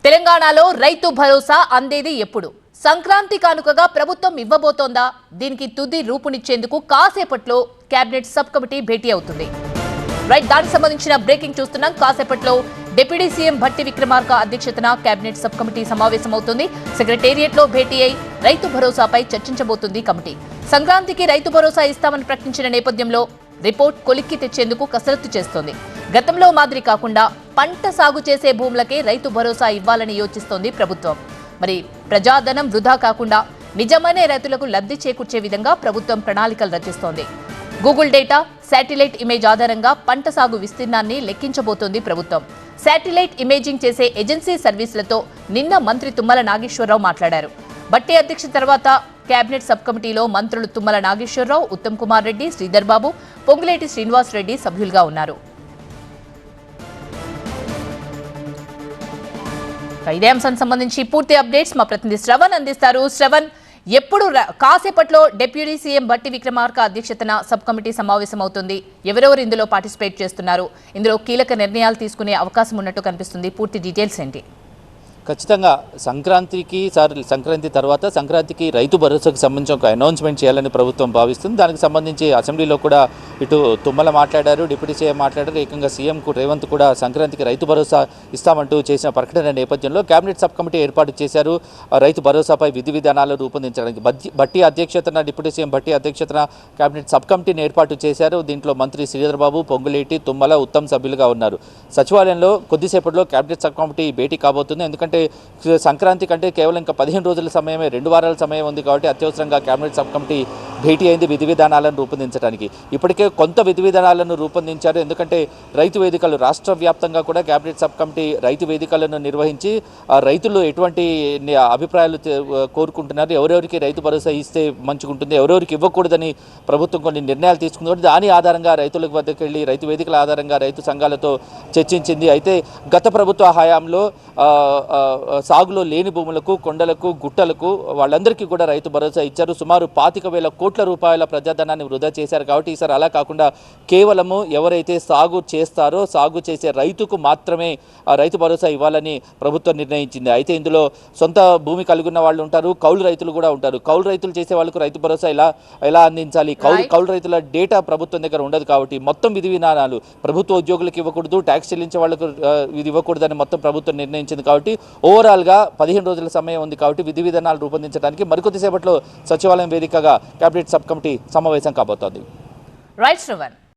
తెలంగాణలో రైతు భరోసా అందేది ఎప్పుడు? సంక్రాంతి కానుకగా ప్రభుత్వం ఇవ్వబోతోందా? దీనికి తుది రూపునిచ్చేందుకు కాసేపట్లో కేబినెట్ సబ్ కమిటీ భేటీ అవుతుంది. దానికి సంబంధించిన బ్రేకింగ్ చూస్తున్నాం. కాసేపట్లో డిప్యూటీ సీఎం భట్టి విక్రమార్క అధ్యక్షతన కేబినెట్ సబ్ కమిటీ సమావేశమవుతుంది. సెక్రటేరియట్ లో భేటీ అయి రైతు భరోసాపై చర్చించబోతుంది కమిటీ. సంక్రాంతికి రైతు భరోసా ఇస్తామని ప్రకటించిన నేపథ్యంలో రిపోర్ట్ కొలిక్కి తెచ్చేందుకు కసరత్తు చేస్తోంది. గతంలో మాదిరి కాకుండా పంట సాగు చేసే భూములకే రైతు భరోసా ఇవ్వాలని యోచిస్తోంది ప్రభుత్వం. మరి ప్రజాధనం వృధా కాకుండా నిజమనే రైతులకు లబ్ధి చేకూర్చే విధంగా ప్రభుత్వం ప్రణాళికలు రచిస్తోంది. గూగుల్ డేటా, శాటిలైట్ ఇమేజ్ ఆధారంగా పంట సాగు విస్తీర్ణాన్ని లెక్కించబోతోంది ప్రభుత్వం. శాటిలైట్ ఇమేజింగ్ చేసే ఏజెన్సీ సర్వీసులతో నిన్న మంత్రి తుమ్మల నాగేశ్వరరావు మాట్లాడారు. భట్టి అధ్యక్షత తర్వాత కేబినెట్ సబ్ కమిటీలో మంత్రులు తుమ్మల నాగేశ్వరరావు, ఉత్తమ్ కుమార్ రెడ్డి, శ్రీధర్ బాబు, పొంగులేటి శ్రీనివాస్ రెడ్డి సభ్యులుగా ఉన్నారు. ఇదే అంశానికి సంబంధించి పూర్తి అప్డేట్స్ మా ప్రతినిధి శ్రవణ్ అందిస్తారు. శ్రవణ్, ఎప్పుడు కాసేపట్లో డిప్యూటీ సీఎం భట్టి విక్రమార్క అధ్యక్షతన సబ్ కమిటీ సమావేశం అవుతుంది. ఎవరెవరు ఇందులో పార్టిసిపేట్ చేస్తున్నారు? ఇందులో కీలక నిర్ణయాలు తీసుకునే అవకాశం ఉన్నట్టు కనిపిస్తుంది. పూర్తి డీటెయిల్స్ ఏంటి? ఖచ్చితంగా సంక్రాంతి తర్వాత సంక్రాంతికి రైతు భరోసాకు సంబంధించి ఒక అనౌన్స్మెంట్ చేయాలని ప్రభుత్వం భావిస్తుంది. దానికి సంబంధించి అసెంబ్లీలో కూడా ఇటు తుమ్మల మాట్లాడారు, డిప్యూటీ సీఎం మాట్లాడారు. ఏకంగా సీఎం రేవంత్ కూడా సంక్రాంతికి రైతు భరోసా ఇస్తామంటూ చేసిన ప్రకటన నేపథ్యంలో కేబినెట్ సబ్ కమిటీ ఏర్పాటు చేశారు. రైతు భరోసాపై విధి విధానాలు రూపొందించడానికి భట్టి అధ్యక్షతన, డిప్యూటీ సీఎం భట్టి అధ్యక్షతన కేబినెట్ సబ్ కమిటీని ఏర్పాటు చేశారు. దీంట్లో మంత్రి శ్రీధర్ బాబు, పొంగులేటి, తుమ్మల, ఉత్తమ్ సభ్యులుగా ఉన్నారు. సచివాలయంలో కొద్దిసేపట్లో కేబినెట్ సబ్ కమిటీ భేటీ కాబోతుంది. ఎందుకంటే సంక్రాంతి కంటే కేవలం ఇంకా 15 రోజుల సమయమే, 2 వారాల సమయం ఉంది కాబట్టి అత్యవసరంగా కేబినెట్ సబ్ కమిటీ భేటీ అయింది విధి విధానాలను రూపొందించడానికి. ఇప్పటికే కొంత విధి విధానాలను రూపొందించారు. ఎందుకంటే రైతు వేదికలు రాష్ట్ర వ్యాప్తంగా కూడా కేబినెట్ సబ్ కమిటీ రైతు వేదికలను నిర్వహించి రైతులు ఎటువంటి అభిప్రాయాలు కోరుకుంటున్నారు, ఎవరెవరికి రైతు భరోసా ఇస్తే మంచిగుంటుంది, ఎవరెవరికి ఇవ్వకూడదని ప్రభుత్వం కొన్ని నిర్ణయాలు తీసుకుంది. దాని ఆధారంగా రైతుల వద్దకు వెళ్ళి రైతు వేదికల ఆధారంగా రైతు సంఘాలతో చర్చించింది. అయితే గత ప్రభుత్వ హయాంలో సాగులో లేని భూములకు, కొండలకు, గుట్టలకు వాళ్ళందరికీ కూడా రైతు భరోసా ఇచ్చారు. సుమారు 25,000 కోట్ల రూపాయల ప్రజాధనాన్ని వృధా చేశారు. కాబట్టి ఈసారి అలా కాకుండా కేవలము ఎవరైతే సాగు చేస్తారో సాగు చేసే రైతుకు మాత్రమే రైతు భరోసా ఇవ్వాలని ప్రభుత్వం నిర్ణయించింది. అయితే ఇందులో సొంత భూమి కలిగి ఉన్న వాళ్ళు ఉంటారు, కౌలు రైతులు కూడా ఉంటారు. కౌలు రైతులు చేసే వాళ్ళకు రైతు భరోసా ఎలా అందించాలి? కౌలు రైతుల డేటా ప్రభుత్వం దగ్గర ఉండదు. కాబట్టి మొత్తం విధి విధానాలు ప్రభుత్వ ఉద్యోగులకు ఇవ్వకూడదు, ట్యాక్స్ చెల్లించే వాళ్ళకు ఇది ఇవ్వకూడదని మొత్తం ప్రభుత్వం నిర్ణయించింది. కాబట్టి ఓవరాల్గా 15 రోజుల సమయం ఉంది. కాబట్టి విధి విధానాలు రూపొందించడానికి మరికొద్దిసేపట్లో సచివాలయం వేదికగా కేబినెట్ సబ్ కమిటీ సమావేశం కాబోతోంది. రైట్ శ్రవణ్.